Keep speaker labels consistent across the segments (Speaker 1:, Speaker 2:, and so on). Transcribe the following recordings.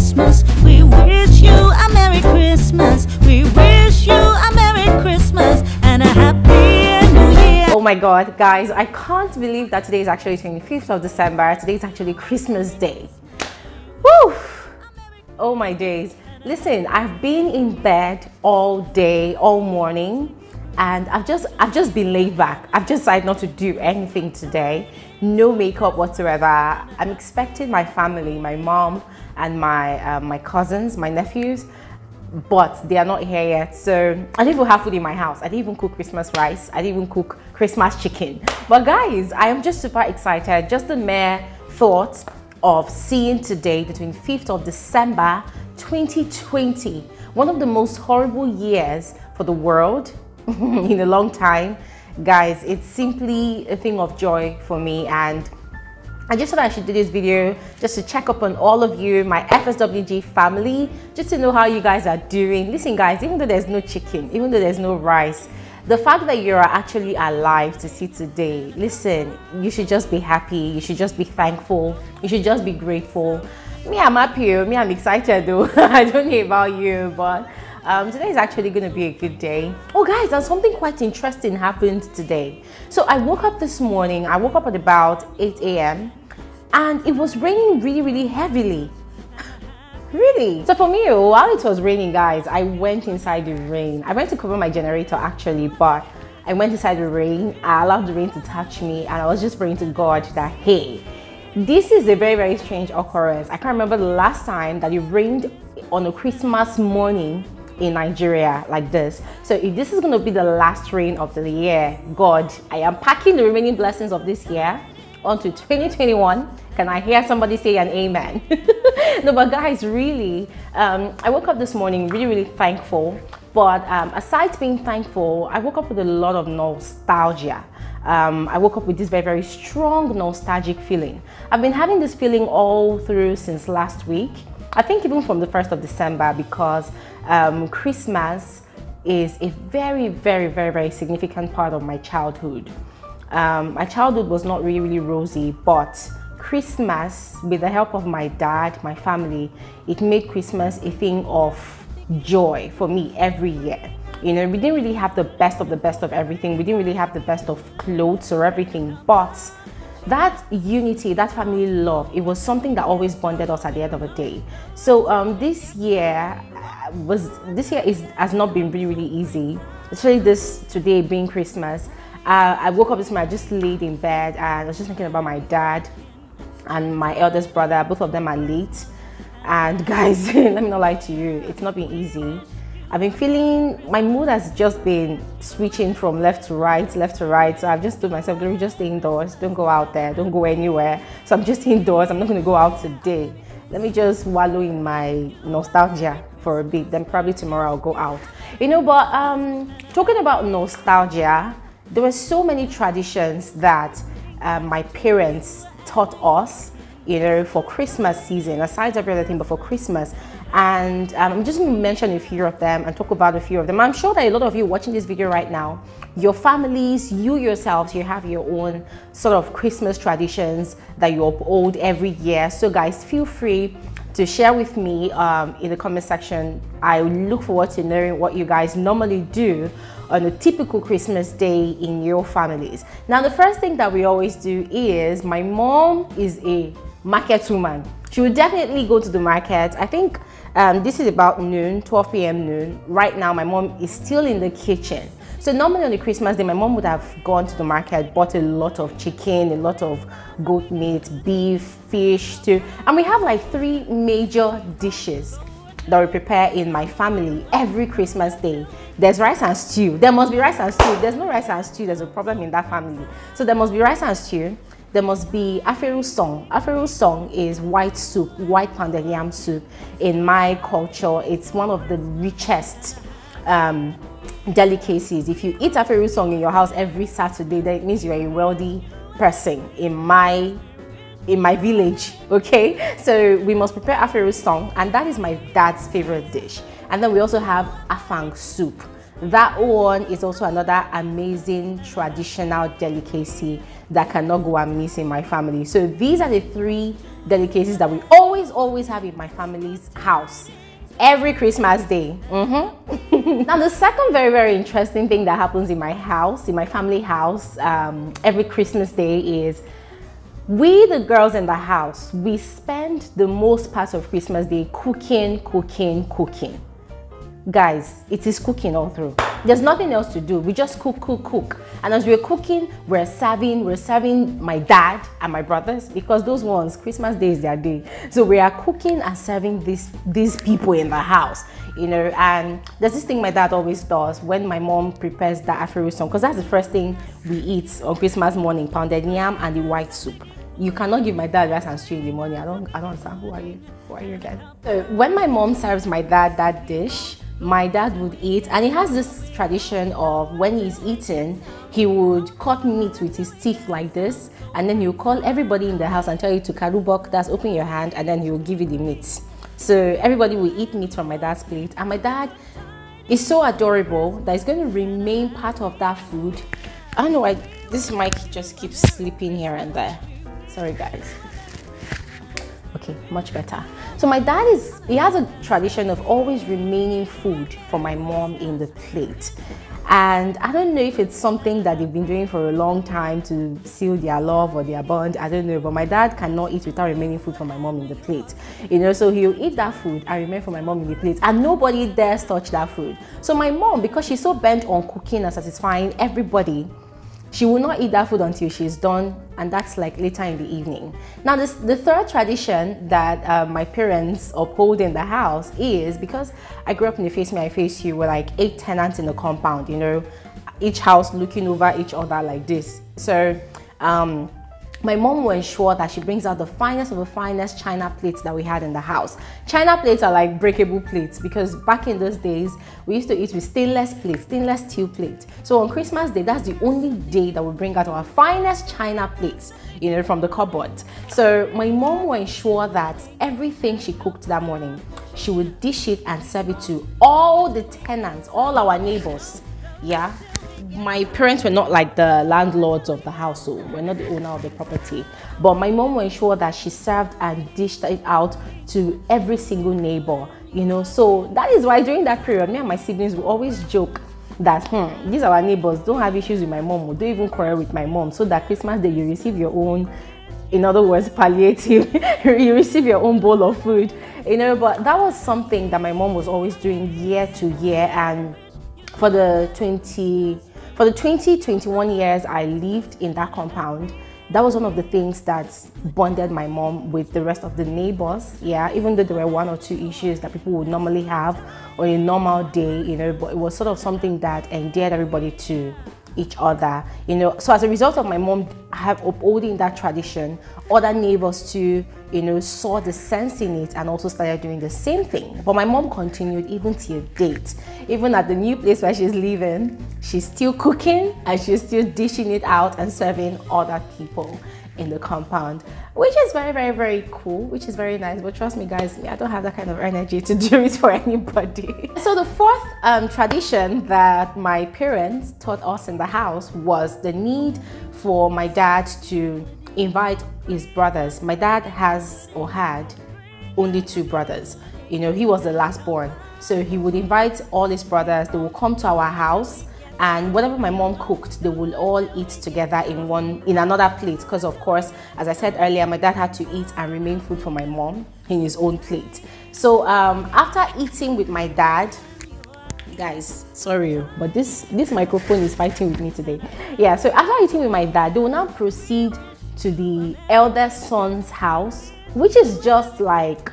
Speaker 1: Christmas. We wish you a Merry Christmas. We wish you a Merry Christmas and a Happy New Year.
Speaker 2: Oh my God, guys, I can't believe that today is actually 25th of December. Today is actually Christmas Day. Woo! Oh my days. Listen, I've been in bed all day, all morning, and I've just been laid back. I've just decided not to do anything today. No makeup whatsoever. I'm expecting my family, my mom and my cousins, my nephews, but they are not here yet. So I didn't even have food in my house. I didn't even cook Christmas rice. I didn't even cook Christmas chicken. But guys, I am just super excited. Just the mere thought of seeing today, the 25th of December 2020, one of the most horrible years for the world in a long time. Guys, it's simply a thing of joy for me, and I just thought I should do this video just to check up on all of you, my FSWG family, just to know how you guys are doing. Listen guys, even though there's no chicken, even though there's no rice, the fact that you're actually alive to see today, listen, you should just be happy, you should just be thankful, you should just be grateful. Me, I'm happy, me, I'm excited though. I don't know about you, but today is actually going to be a good day. Oh guys, and something quite interesting happened today. So I woke up this morning, I woke up at about 8 a.m. and it was raining really heavily. Really? So for me, while it was raining, guys, I went inside the rain. I went to cover my generator actually, but I went inside the rain. I allowed the rain to touch me, and I was just praying to God that, hey, this is a very strange occurrence. I can't remember the last time that it rained on a Christmas morning in Nigeria like this. So if this is going to be the last rain of the year, God, I am packing the remaining blessings of this year onto 2021. Can I hear somebody say an amen? No, but guys, really, I woke up this morning really thankful. But aside being thankful, I woke up with a lot of nostalgia. I woke up with this very strong nostalgic feeling. I've been having this feeling all through since last week. I think even from the 1st of December, because Christmas is a very significant part of my childhood. My childhood was not really rosy, but Christmas, with the help of my dad, my family, it made Christmas a thing of joy for me every year. You know, we didn't really have the best of everything. We didn't really have the best of clothes or everything, but that unity, that family love, it was something that always bonded us at the end of the day. So this year has not been really easy, especially this today being Christmas. I woke up this morning, I just laid in bed and I was just thinking about my dad and my eldest brother. Both of them are late, and guys, let me not lie to you, it's not been easy. I've been feeling, my mood has just been switching from left to right. So I've just told myself, don't just stay indoors, don't go out there, don't go anywhere. So I'm just indoors, I'm not going to go out today. Let me just wallow in my nostalgia for a bit, then probably tomorrow I'll go out. You know, but talking about nostalgia, there were so many traditions that my parents taught us, you know, for Christmas season, aside every other thing, but for Christmas. And I'm just going to mention a few of them and talk about a few of them. I'm sure that a lot of you watching this video right now, your families, you yourselves, you have your own sort of Christmas traditions that you uphold every year. So guys, feel free to share with me in the comment section. I look forward to knowing what you guys normally do on a typical Christmas day in your families. Now, the first thing that we always do is, my mom is a market woman. She will definitely go to the market. I think this is about noon, 12 p.m. noon. Right now, my mom is still in the kitchen. So normally on the Christmas day, my mom would have gone to the market, bought a lot of chicken, a lot of goat meat, beef, fish too. And we have like 3 major dishes that we prepare in my family every Christmas day. There's rice and stew. There must be rice and stew. There's no rice and stew, there's a problem in that family. So there must be rice and stew. There must be Fswg. Fswg is white soup, white pounded yam soup. In my culture, it's one of the richest delicacies. If you eat Fswg in your house every Saturday, then it means you're a wealthy person in my village. Okay, so we must prepare Fswg, and that is my dad's favorite dish. And then we also have afang soup. That one is also another amazing traditional delicacy that cannot go amiss in my family. So these are the 3 delicacies that we always have in my family's house every Christmas day. Now the second very interesting thing that happens in my house, in my family house, every Christmas day is we, the girls in the house, we spend the most part of Christmas day cooking. Guys, it is cooking all through. There's nothing else to do. We just cook. And as we're cooking, we're serving my dad and my brothers, because those ones, Christmas day is their day. So we are cooking and serving these people in the house, you know. And there's this thing my dad always does when my mom prepares the afternoon, because that's the first thing we eat on Christmas morning: pounded yam and the white soup. You cannot give my dad rice and stew in the morning. I don't understand. Who are you guys? So when my mom serves my dad that dish, my dad would eat, and he has this tradition of when he's eating, he would cut meat with his teeth like this, and then he'll call everybody in the house and tell you to karubok, that's open your hand, and then he will give you the meat. So everybody will eat meat from my dad's plate, and my dad is so adorable that he's going to remain part of that food. I don't know why this mic just keeps slipping here and there. Sorry guys. Okay, much better. So my dad he has a tradition of always remaining food for my mom in the plate. And I don't know if it's something that they've been doing for a long time to seal their love or their bond, I don't know, but my dad cannot eat without remaining food for my mom in the plate. You know, so he'll eat that food and remain for my mom in the plate, and nobody dares touch that food. So my mom, because she's so bent on cooking and satisfying everybody, she will not eat that food until she's done, and that's like later in the evening. Now the third tradition that my parents uphold in the house is, because I grew up in the face me I face you, we're like 8 tenants in the compound, you know, each house looking over each other like this. So my mom will ensure that she brings out the finest of the finest china plates that we had in the house. China plates are like breakable plates, because back in those days, we used to eat with stainless plates, stainless steel plates. So on Christmas Day, that's the only day that we bring out our finest china plates, you know, from the cupboard. So my mom will ensure that everything she cooked that morning, she would dish it and serve it to all the tenants, all our neighbors. Yeah. My parents were not like the landlords of the house, so we're not the owner of the property, but my mom will ensure that she served and dished it out to every single neighbor, you know. So that is why during that period, me and my siblings will always joke that these are our neighbors, don't have issues with my mom, or don't even quarrel with my mom, so that Christmas Day you receive your own, in other words, palliative, you receive your own bowl of food, you know. But that was something that my mom was always doing year to year. And for the 21 years I lived in that compound, that was one of the things that bonded my mom with the rest of the neighbors. Yeah, even though there were 1 or 2 issues that people would normally have on a normal day, you know, but it was sort of something that endeared everybody to each other, you know. So as a result of my mom upholding that tradition, other neighbors too, you know, saw the sense in it and also started doing the same thing. But my mom continued even till date. Even at the new place where she's living, she's still cooking and she's still dishing it out and serving other people in the compound, which is very cool, which is very nice. But trust me guys, I don't have that kind of energy to do it for anybody. So the fourth tradition that my parents taught us in the house was the need for my dad to invite his brothers. My dad has or had only 2 brothers, you know, he was the last born, so he would invite all his brothers. They will come to our house, and whatever my mom cooked, they will all eat together in another plate, because of course, as I said earlier, my dad had to eat and remain food for my mom in his own plate. So after eating with my dad, guys, sorry, but this microphone is fighting with me today. Yeah, so after eating with my dad, they will now proceed to the eldest son's house, which is just like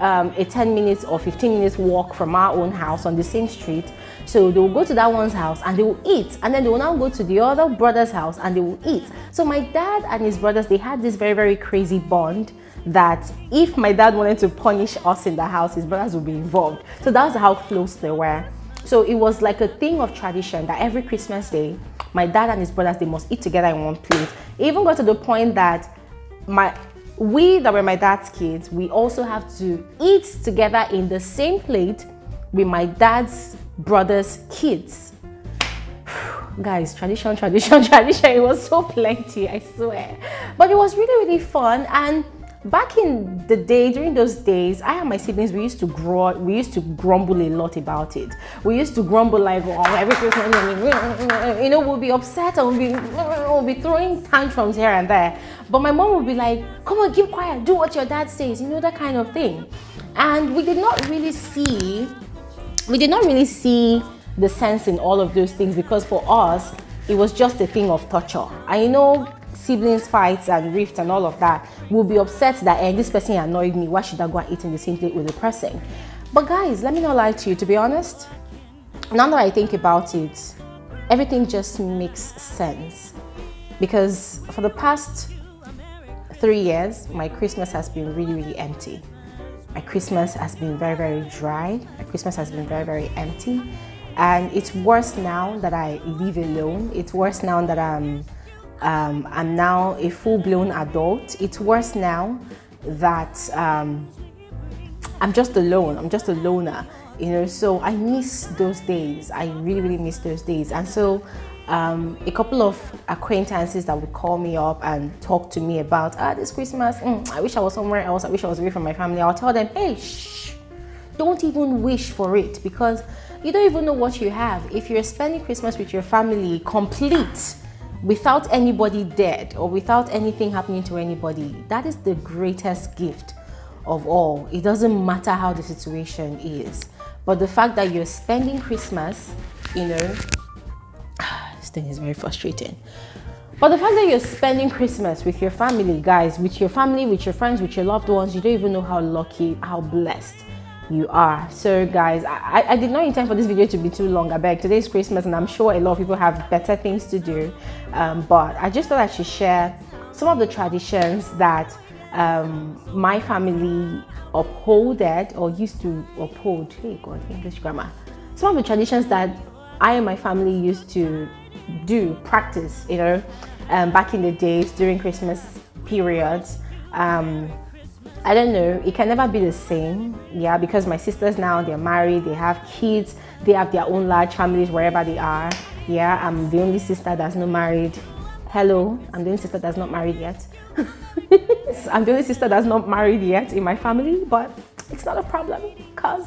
Speaker 2: a 10 minutes or 15 minutes walk from our own house on the same street. So they will go to that one's house and they will eat, and then they will now go to the other brother's house and they will eat. So my dad and his brothers, they had this very crazy bond that if my dad wanted to punish us in the house, his brothers would be involved. So that's how close they were. So it was like a thing of tradition that every Christmas Day, my dad and his brothers, they must eat together in one plate. It even got to the point that we that were my dad's kids, we also have to eat together in the same plate with my dad's brother's kids. Guys, tradition, it was so plenty, I swear. But it was really fun. And back in the day, during those days, I and my siblings, we used to grumble a lot about it. We used to grumble like, oh, every Christmas, you know, we'll be upset and we'll be throwing tantrums here and there. But my mom would be like, come on, keep quiet, do what your dad says, you know, that kind of thing. And we did not really see the sense in all of those things, because for us, it was just a thing of torture. I know siblings fights and rifts and all of that, will be upset that this person annoyed me, why should I go and eat in the same plate with the person? But guys, let me not lie to you, to be honest, now that I think about it, everything just makes sense. Because for the past 3 years, my Christmas has been really empty. My Christmas has been very dry. My Christmas has been very empty. And it's worse now that I live alone. It's worse now that I'm now a full-blown adult. It's worse now that I'm just alone. I'm just a loner, you know. So I miss those days. I really miss those days. And so a couple of acquaintances that would call me up and talk to me about this Christmas, I wish I was somewhere else. I wish I was away from my family. I'll tell them, hey, shh, don't even wish for it, because you don't even know what you have. If you're spending Christmas with your family complete, without anybody dead or without anything happening to anybody, that is the greatest gift of all. It doesn't matter how the situation is, but the fact that you're spending Christmas, you know, this thing is very frustrating. But the fact that you're spending Christmas with your family, guys, with your family, with your friends, with your loved ones, you don't even know how lucky, how blessed you are. So guys, I did not intend for this video to be too long. I beg, today's Christmas and I'm sure a lot of people have better things to do, but I just thought I should share some of the traditions that my family upholded or used to uphold. Hey God, English grammar. Some of the traditions that I and my family used to practice, you know, back in the days during Christmas periods. I don't know, it can never be the same, yeah, because my sisters now, they're married, they have kids, they have their own large families wherever they are. Yeah, I'm the only sister that's not married. Hello, I'm the only sister that's not married yet. I'm the only sister that's not married yet in my family, but it's not a problem because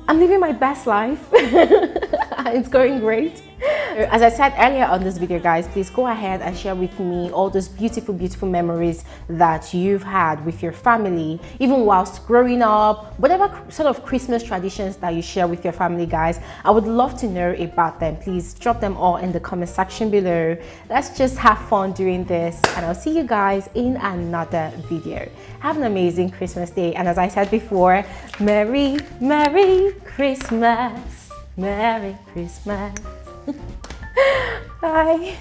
Speaker 2: I'm living my best life. It's going great. As I said earlier on this video, guys, please go ahead and share with me all those beautiful memories that you've had with your family, even whilst growing up, whatever sort of Christmas traditions that you share with your family, guys. I would love to know about them. Please drop them all in the comment section below. Let's just have fun doing this, and I'll see you guys in another video. Have an amazing Christmas day, and as I said before, Merry Christmas. Merry Christmas. Bye.